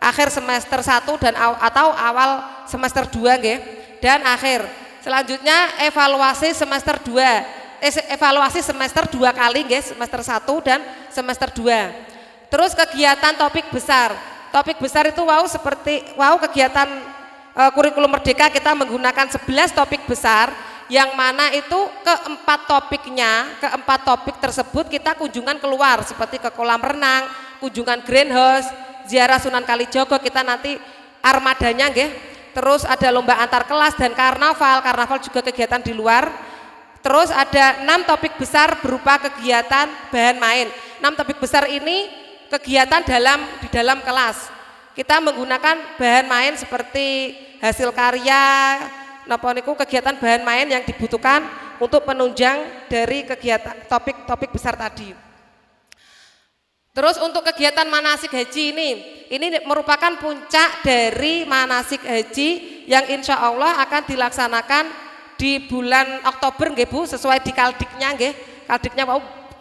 akhir semester 1 dan atau awal semester 2 nggih. Dan akhir. Selanjutnya evaluasi semester 2. Evaluasi semester 2 kali nggih, semester 1 dan semester 2. Terus kegiatan topik besar. Topik besar itu seperti kegiatan kurikulum merdeka kita menggunakan 11 topik besar yang mana itu keempat topik tersebut kita kunjungan keluar seperti ke kolam renang, kunjungan greenhouse, ziarah Sunan Kalijogo, kita nanti armadanya nggih. Terus ada lomba antar kelas dan karnaval juga kegiatan di luar. Terus ada 6 topik besar berupa kegiatan bahan main. 6 topik besar ini kegiatan di dalam kelas. Kita menggunakan bahan main seperti hasil karya, kegiatan bahan main yang dibutuhkan untuk penunjang dari kegiatan topik besar tadi. Terus untuk kegiatan manasik haji ini merupakan puncak dari manasik haji yang insya Allah akan dilaksanakan di bulan Oktober nggih Bu, sesuai di kaldiknya nggih. Kaldiknya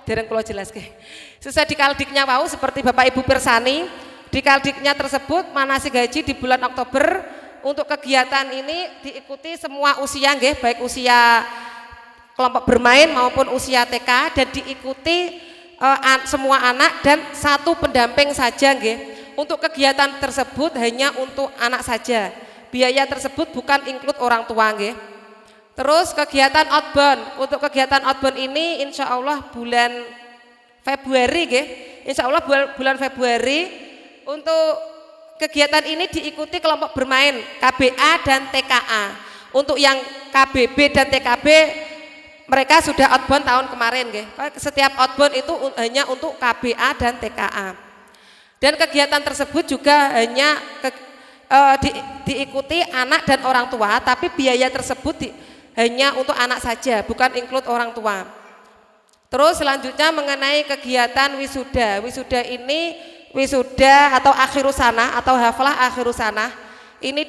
dereng kula jelaske. Sesuai di kaldiknya seperti Bapak Ibu pirsani, di kaldiknya tersebut manasik haji di bulan Oktober. Untuk kegiatan ini diikuti semua usia nggih, baik usia kelompok bermain maupun usia TK, dan diikuti semua anak dan 1 pendamping saja nggih. Untuk kegiatan tersebut hanya untuk anak saja. Biaya tersebut bukan include orang tua nggih. Terus kegiatan outbound. Untuk kegiatan outbound ini insya Allah bulan Februari nggih. Insya Allah bulan Februari. Untuk kegiatan ini diikuti kelompok bermain KBA dan TKA. Untuk yang KBB dan TKB mereka sudah outbound tahun kemarin nggih. Setiap outbound itu hanya untuk KBA dan TKA. Dan kegiatan tersebut juga hanya diikuti anak dan orang tua, tapi biaya tersebut hanya untuk anak saja, bukan include orang tua. Terus selanjutnya mengenai kegiatan wisuda. Wisuda atau akhirusana atau haflah akhirusana ini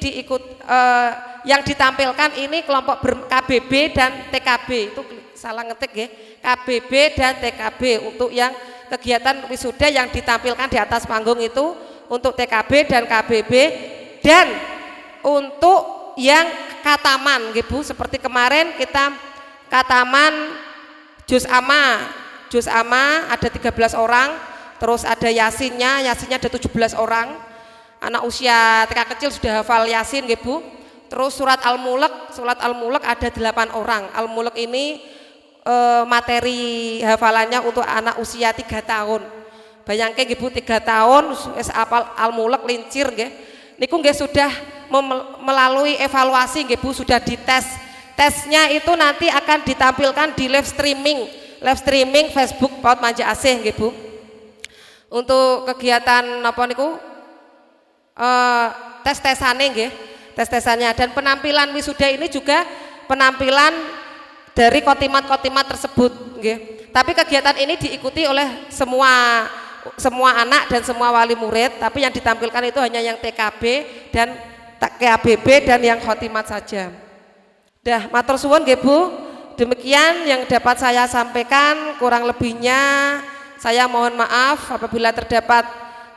yang ditampilkan ini kelompok KBB dan TKB, itu salah ngetik ya, KBB dan TKB. Untuk yang kegiatan wisuda yang ditampilkan di atas panggung itu untuk TKB dan KBB. Dan untuk yang kataman nggih Bu, seperti kemarin kita kataman juz ama ada 13 orang. Terus ada yasinnya ada 17 orang. Anak usia TK kecil sudah hafal yasin nggih Bu. Terus surat Al-Mulk ada 8 orang. Al-Mulk ini materi hafalannya untuk anak usia 3 tahun. Bayangke nggih Bu, 3 tahun wis hafal Al-Mulk lincir nggih. Niku nggih sudah melalui evaluasi nggih Bu, sudah dites. Tesnya itu nanti akan ditampilkan di live streaming Facebook PAUD Manja Asih nggih Bu. Untuk kegiatan tes-tesane nggih, tes-tesannya. Dan penampilan wisuda ini juga penampilan dari kotimat tersebut nggih. Tapi kegiatan ini diikuti oleh semua anak dan semua wali murid, tapi yang ditampilkan itu hanya yang TKB dan KBB dan yang khotimat saja. Dah, matur suwun nggih Bu. Demikian yang dapat saya sampaikan, kurang lebihnya saya mohon maaf apabila terdapat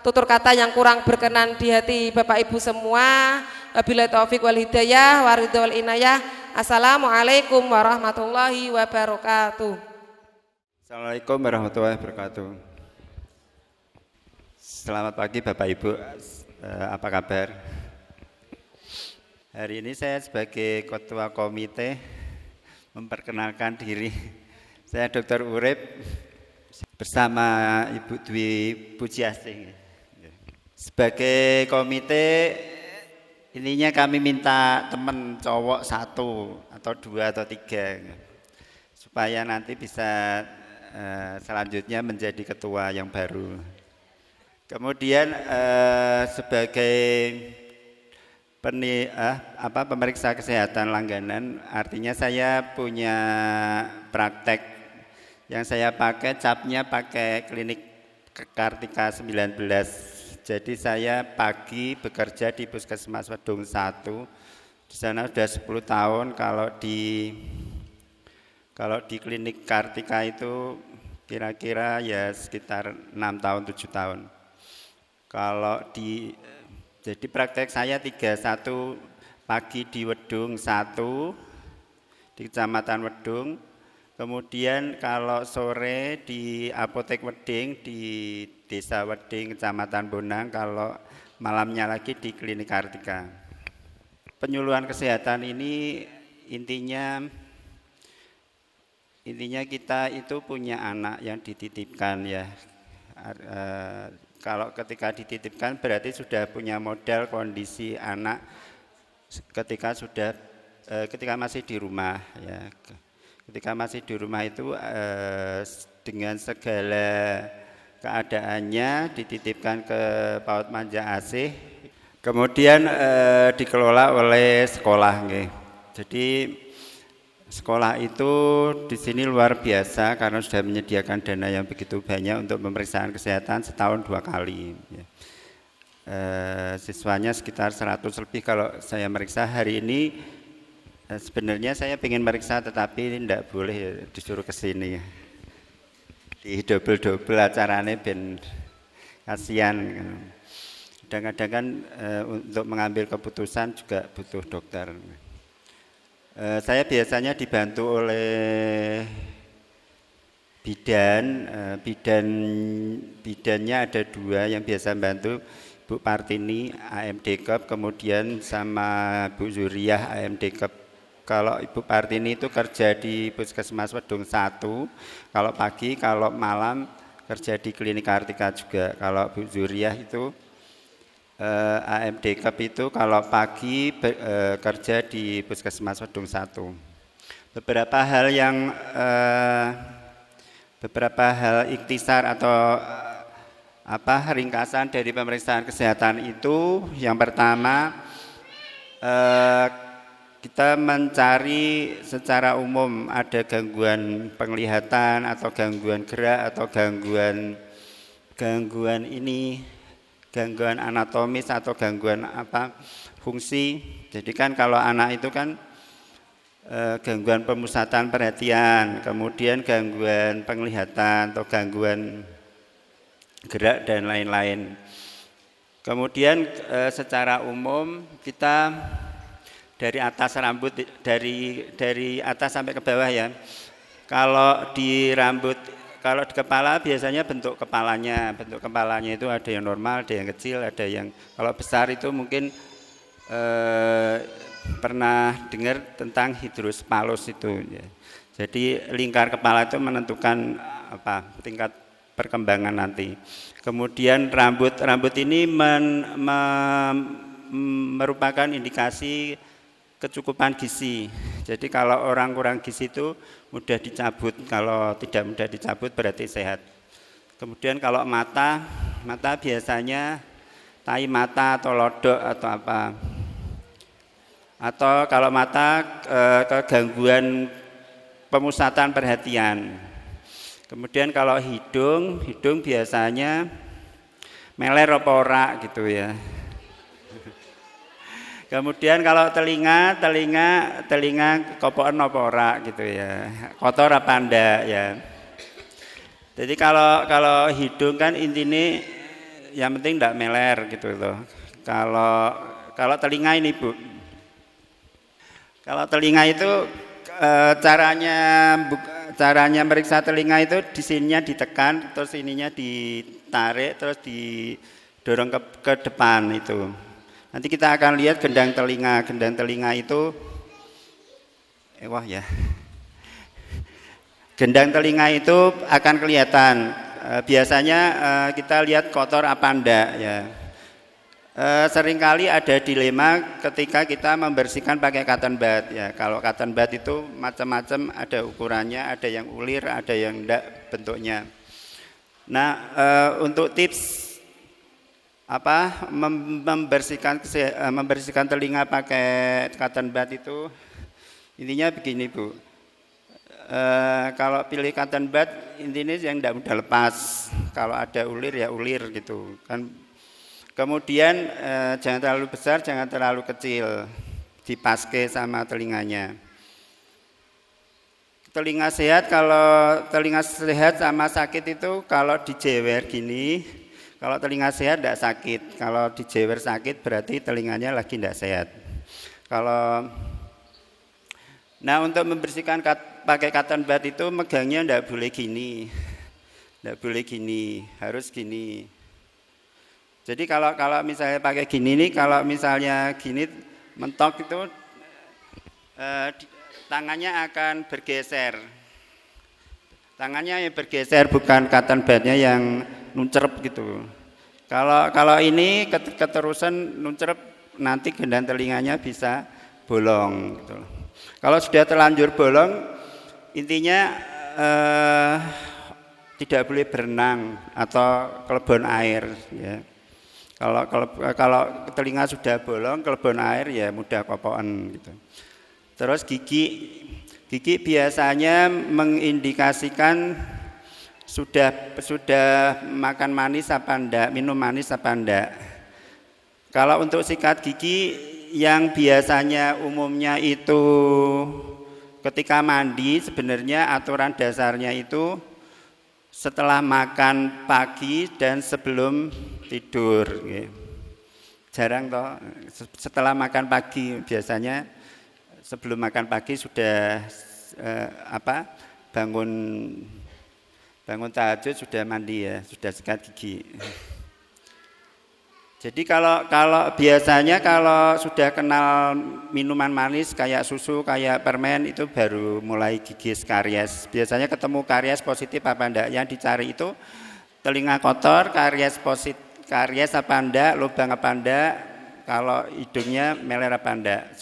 tutur kata yang kurang berkenan di hati Bapak Ibu semua. Wabillahi taufik wal hidayah wa ridho wal inayah. Assalamualaikum warahmatullahi wabarakatuh. Assalamualaikum warahmatullahi wabarakatuh. Selamat pagi Bapak Ibu, apa kabar? Hari ini saya sebagai ketua komite memperkenalkan diri. Saya Dr. Urip bersama Ibu Dwi Pujiasih. Sebagai komite ininya kami minta teman cowok 1 atau 2 atau 3 supaya nanti bisa selanjutnya menjadi ketua yang baru. Kemudian sebagai pemeriksa kesehatan langganan, artinya saya punya praktek yang saya pakai, capnya pakai klinik Kartika 19. Jadi saya pagi bekerja di Puskesmas Wedung 1. Di sana sudah 10 tahun. Kalau di klinik Kartika itu kira-kira ya sekitar 6 tahun 7 tahun. Kalau jadi praktek saya 3, 1 pagi di Wedung, 1 di Kecamatan Wedung. Kemudian kalau sore di Apotek Weding di Desa Weding, Kecamatan Bonang, kalau malamnya lagi di Klinik Kartika. Penyuluhan kesehatan ini intinya kita itu punya anak yang dititipkan ya. Kalau ketika dititipkan berarti sudah punya modal kondisi anak ketika masih di rumah ya. Ketika masih di rumah itu dengan segala keadaannya dititipkan ke PAUD Manja Asih, kemudian dikelola oleh sekolah. Jadi sekolah itu di sini luar biasa karena sudah menyediakan dana yang begitu banyak untuk pemeriksaan kesehatan setahun 2 kali. Siswanya sekitar 100 lebih kalau saya meriksa hari ini. Sebenarnya saya ingin meriksa tetapi tidak boleh disuruh ke sini. Di double acaranya ben kasihan. Kadang-kadang kan untuk mengambil keputusan juga butuh dokter. Saya biasanya dibantu oleh bidannya ada 2 yang biasa bantu, Bu Partini AMD Cup, kemudian sama Bu Zuriah AMD Cup. Kalau Ibu Partini itu kerja di Puskesmas Wedung 1, kalau pagi, kalau malam kerja di Klinik Kartika juga. Kalau Bu Zuriah itu AMD Cup itu kalau pagi kerja di Puskesmas Wedung 1. Beberapa hal ikhtisar atau ringkasan dari pemeriksaan kesehatan itu, yang pertama kita mencari secara umum ada gangguan penglihatan atau gangguan gerak atau gangguan anatomis atau gangguan fungsi. Jadi kan kalau anak itu kan gangguan pemusatan perhatian, kemudian gangguan penglihatan atau gangguan gerak dan lain-lain. Kemudian secara umum kita dari atas rambut, dari atas sampai ke bawah ya. Kalau di kepala biasanya bentuk kepalanya itu ada yang normal, ada yang kecil, ada yang kalau besar itu mungkin pernah dengar tentang hidrospalus itu ya. Jadi lingkar kepala itu menentukan tingkat perkembangan nanti. Kemudian rambut ini merupakan indikasi kecukupan gizi. Jadi kalau orang kurang gizi itu mudah dicabut, kalau tidak mudah dicabut berarti sehat. Kemudian kalau mata biasanya tai mata atau lodok atau apa. Atau kalau mata kegangguan pemusatan perhatian. Kemudian kalau hidung biasanya meler apa ora gitu ya. Kemudian kalau telinga kopokan apa ora gitu ya, kotor apa ndak ya. Jadi kalau hidung kan intinya yang penting ndak meler gitu loh. Kalau telinga ini Bu, kalau telinga itu caranya meriksa telinga itu di sininya ditekan, terus ininya ditarik, terus didorong ke depan itu. Nanti kita akan lihat gendang telinga itu gendang telinga itu akan kelihatan. Biasanya kita lihat kotor apa enggak ya. Seringkali ada dilema ketika kita membersihkan pakai cotton bud ya. Kalau cotton bud itu macam-macam, ada ukurannya, ada yang ulir, ada yang enggak bentuknya. Nah, untuk tips membersihkan telinga pakai cotton bud itu intinya begini Bu. Kalau pilih cotton bud intinya yang tidak mudah lepas, kalau ada ulir ya ulir gitu kan. Kemudian jangan terlalu besar, jangan terlalu kecil, dipaske sama telinganya. Telinga sehat sama sakit itu kalau dijewer gini, Kalau telinga sehat tidak sakit, kalau dijewer sakit berarti telinganya lagi tidak sehat. Nah untuk membersihkan pakai cotton bud itu megangnya tidak boleh gini, harus gini. Jadi kalau misalnya pakai gini nih, kalau misalnya gini mentok itu tangannya akan bergeser. Tangannya yang bergeser, bukan cotton budnya yang nuncerep gitu. Kalau ini keterusan nuncerep, nanti gendang telinganya bisa bolong gitu. Kalau sudah terlanjur bolong, intinya tidak boleh berenang atau kelebon air ya. Kalau telinga sudah bolong, kelebon air ya mudah kopokan gitu. Terus gigi biasanya mengindikasikan sudah makan manis apa enggak, minum manis apa enggak. Kalau untuk sikat gigi yang biasanya umumnya itu ketika mandi, sebenarnya aturan dasarnya itu setelah makan pagi dan sebelum tidur. Jarang toh setelah makan pagi, biasanya sebelum makan pagi sudah bangun tahajud sudah mandi ya, sudah sikat gigi. Jadi kalau biasanya kalau sudah kenal minuman manis kayak susu, kayak permen itu baru mulai gigis karies. Biasanya ketemu karies positif apa enggak, yang dicari itu telinga kotor, karies apa enggak, lubang apa enggak, kalau hidungnya meler apa enggak.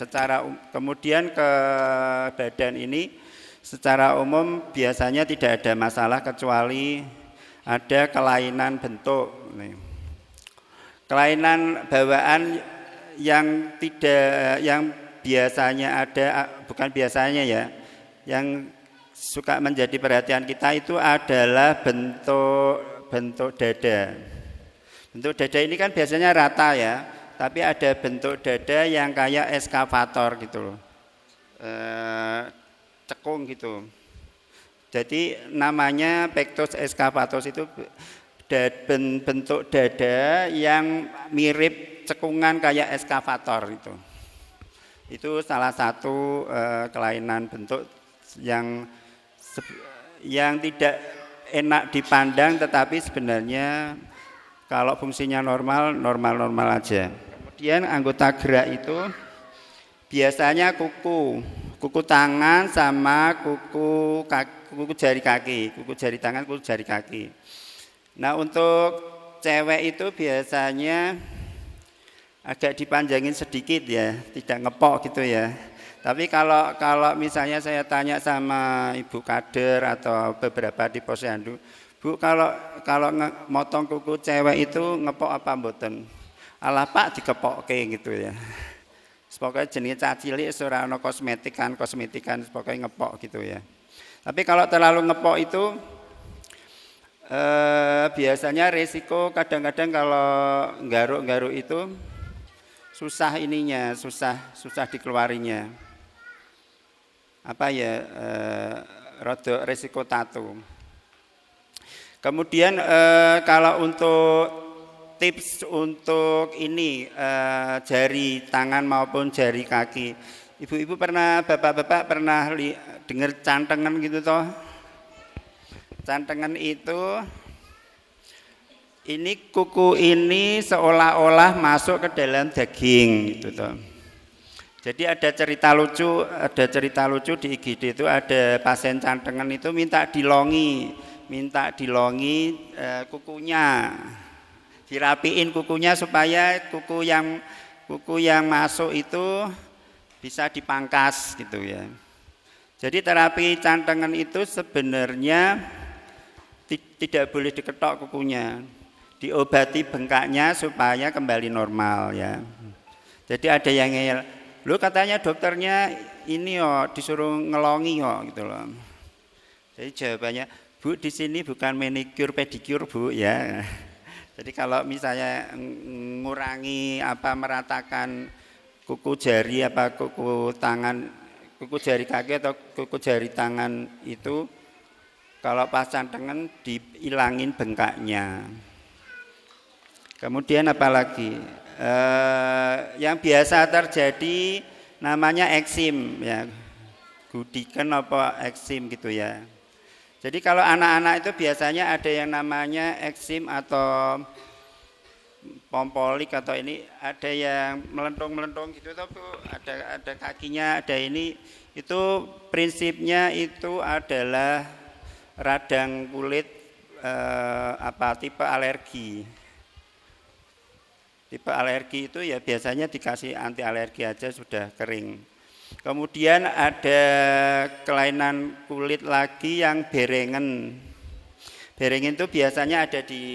Kemudian ke badan ini secara umum biasanya tidak ada masalah kecuali ada kelainan bentuk. Kelainan bawaan yang biasanya ada, bukan biasanya ya, yang suka menjadi perhatian kita itu adalah bentuk dada. Bentuk dada ini kan biasanya rata ya, tapi ada bentuk dada yang kayak eskavator gitu loh, cekung gitu. Jadi namanya pectus excavatus itu bentuk dada yang mirip cekungan kayak eskavator itu. Itu salah satu kelainan bentuk yang tidak enak dipandang, tetapi sebenarnya kalau fungsinya normal aja. Kemudian anggota gerak itu biasanya kuku tangan sama kuku jari kaki, kuku jari tangan, kuku jari kaki. Nah untuk cewek itu biasanya agak dipanjangin sedikit ya, tidak ngepok gitu ya. Tapi kalau misalnya saya tanya sama ibu kader atau beberapa di posyandu, Bu kalau motong kuku cewek itu ngepok apa mboten? Alah Pak dikepokke gitu ya. Pokoknya jenis cacilik ora ana kosmetikan, pokoknya ngepok gitu ya. Tapi kalau terlalu ngepok itu biasanya resiko kadang-kadang kalau nggaruk itu susah dikeluarinya. Rada resiko tato. Kemudian kalau untuk tips untuk ini jari tangan maupun jari kaki, bapak-bapak pernah dengar cantengan gitu toh? Cantengan itu ini kuku ini seolah-olah masuk ke dalam daging gitu toh. Jadi ada cerita lucu di IGD itu, ada pasien cantengan itu minta dilongi kukunya, dirapiin kukunya supaya kuku yang masuk itu bisa dipangkas gitu ya. Jadi terapi cantengan itu sebenarnya tidak boleh diketok kukunya, diobati bengkaknya supaya kembali normal ya. Jadi ada yang ngeyel, lu katanya dokternya ini disuruh ngelongi gitu loh. Jadi jawabannya, Bu di sini bukan manicure pedicure Bu ya. Jadi kalau misalnya mengurangi meratakan kuku jari kuku tangan, kuku jari kaki atau kuku jari tangan itu, kalau pas cantengan dihilangin bengkaknya. Kemudian apalagi yang biasa terjadi namanya eksim ya, gudikan apa eksim gitu ya. Jadi kalau anak-anak itu biasanya ada yang namanya eksim atau pompolik atau ini ada yang melentung-melentung gitu tuh, ada kakinya, ada ini. Itu prinsipnya itu adalah radang kulit tipe alergi. Tipe alergi itu ya biasanya dikasih anti alergi aja sudah kering. Kemudian ada kelainan kulit lagi yang berengen. Berengen itu biasanya ada di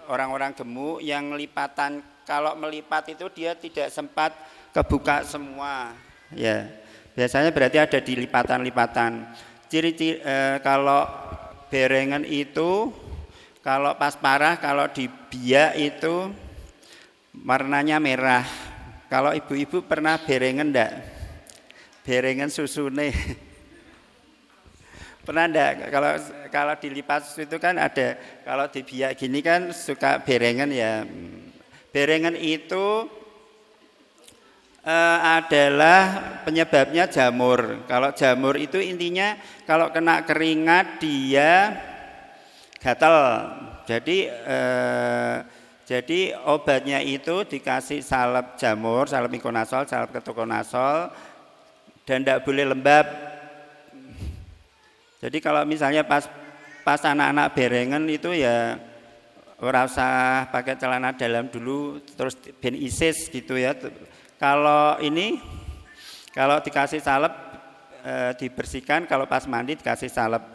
orang-orang gemuk yang lipatan. Kalau melipat itu dia tidak sempat kebuka semua. Ya, biasanya berarti ada di lipatan-lipatan. Ciri-ciri kalau berengen itu kalau pas parah, kalau di biak itu warnanya merah. Kalau ibu-ibu pernah berengen enggak? Berengen susune. Pernah enggak? Kalau dilipat itu kan ada, kalau dibiak gini kan suka berengen ya. Berengen itu adalah penyebabnya jamur. Kalau jamur itu intinya kalau kena keringat dia gatal. Jadi obatnya itu dikasih salep jamur, salep mikonazol, salep ketokonazol, dan tidak boleh lembab. Jadi kalau misalnya pas anak-anak berengen itu ya ora usah pakai celana dalam dulu, terus ben isis gitu ya. Kalau dikasih salep dibersihkan, kalau pas mandi dikasih salep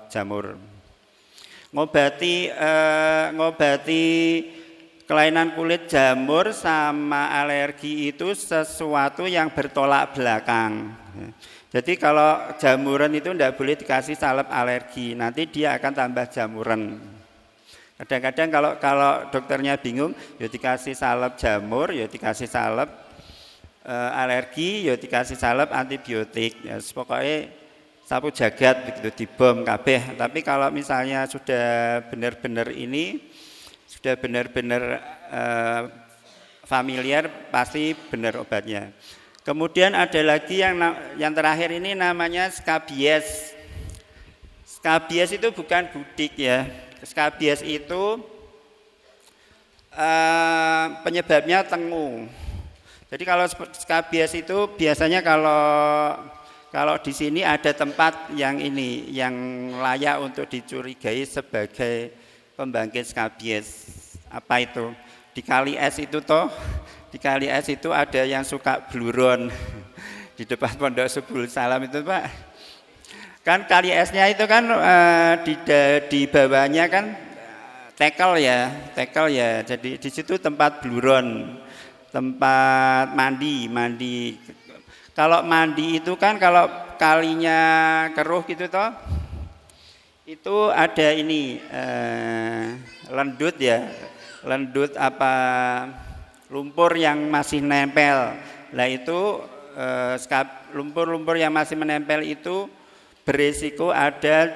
jamur. Ngobati kelainan kulit jamur sama alergi itu sesuatu yang bertolak belakang. Jadi kalau jamuran itu tidak boleh dikasih salep alergi, nanti dia akan tambah jamuran. Kadang-kadang kalau dokternya bingung, ya dikasih salep jamur, ya dikasih salep alergi, ya dikasih salep antibiotik. Ya, pokoknya sapu jagat begitu dibom kabeh. Tapi kalau misalnya sudah benar-benar familiar, pasti benar obatnya. Kemudian ada lagi yang terakhir ini namanya skabies. Skabies itu bukan gudik ya. Skabies itu penyebabnya tengu. Jadi kalau skabies itu biasanya kalau di sini ada tempat yang layak untuk dicurigai sebagai pembangkit skabies. Apa itu? Di Kali Es itu toh. Di Kali Es itu ada yang suka bluron di depan Pondok Subul Salam itu Pak. Kan Kali Esnya itu kan di bawahnya kan tekel ya. Jadi di situ tempat bluron, tempat mandi. Kalau mandi itu kan kalau kalinya keruh gitu toh, itu ada lendut ya, lumpur yang masih nempel. Nah itu lumpur-lumpur yang masih menempel itu berisiko ada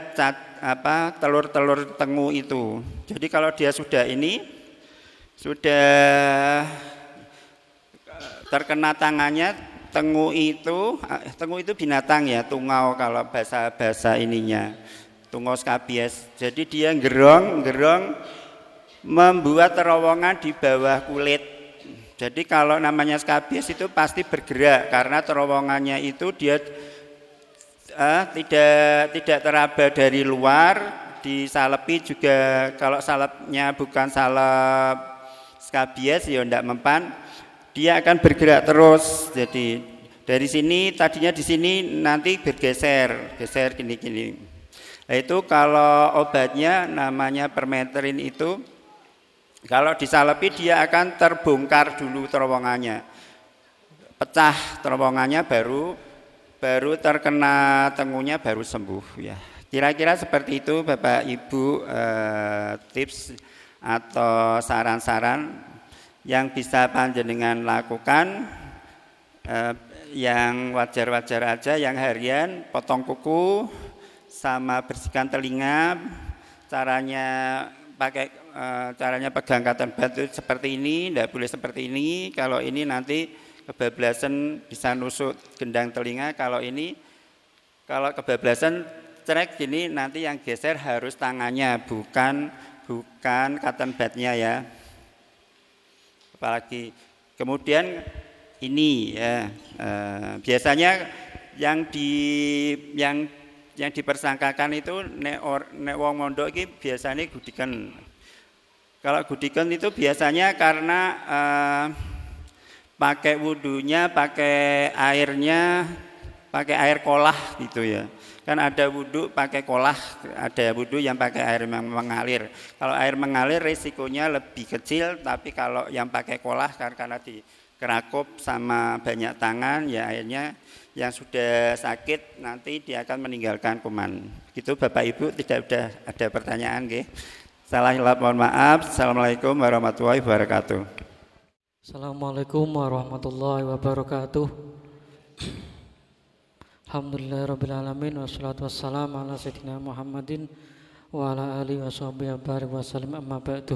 telur-telur tengu itu. Jadi kalau dia sudah terkena tangannya, tengu itu binatang ya, tungau kalau bahasa ininya, tungau skabies. Jadi dia gerong membuat terowongan di bawah kulit. Jadi kalau namanya skabies itu pasti bergerak karena terowongannya itu dia tidak teraba dari luar, disalepi juga. Kalau salepnya bukan salep skabies ya enggak mempan, dia akan bergerak terus. Jadi dari sini tadinya di sini nanti geser gini. Nah itu kalau obatnya namanya permeterin itu, kalau disalepi dia akan terbongkar dulu terowongannya, pecah terowongannya, baru terkena tengunya baru sembuh ya. Kira-kira seperti itu Bapak Ibu, tips atau saran-saran yang bisa panjenengan lakukan, yang wajar-wajar aja, yang harian, potong kuku sama bersihkan telinga. Caranya pakai caranya pegang cotton bud itu seperti ini, tidak boleh seperti ini. Kalau ini nanti kebablasan bisa nusuk gendang telinga. Kalau kebablasan cerek gini nanti yang geser harus tangannya, bukan cotton budnya ya. Apalagi kemudian ini ya, biasanya yang dipersangkakan itu nek wong mondok iki biasanya gudikan. Kalau gudikan itu biasanya karena pakai wudunya, pakai air kolah gitu ya. Kan ada wudu pakai kolah, ada wudu yang pakai air mengalir. Kalau air mengalir risikonya lebih kecil, tapi kalau yang pakai kolah karena dikerakup sama banyak tangan, ya akhirnya yang sudah sakit nanti dia akan meninggalkan kuman. Gitu Bapak Ibu, tidak ada pertanyaan nggih. Salah mohon maaf. Assalamualaikum warahmatullahi wabarakatuh. Assalamualaikum warahmatullahi wabarakatuh. Alhamdulillahirrabbilalamin. Wassalatu wassalamu ala sayyidina Muhammadin wa ala alihi wa sahbihi wa sallam, amma ba'du.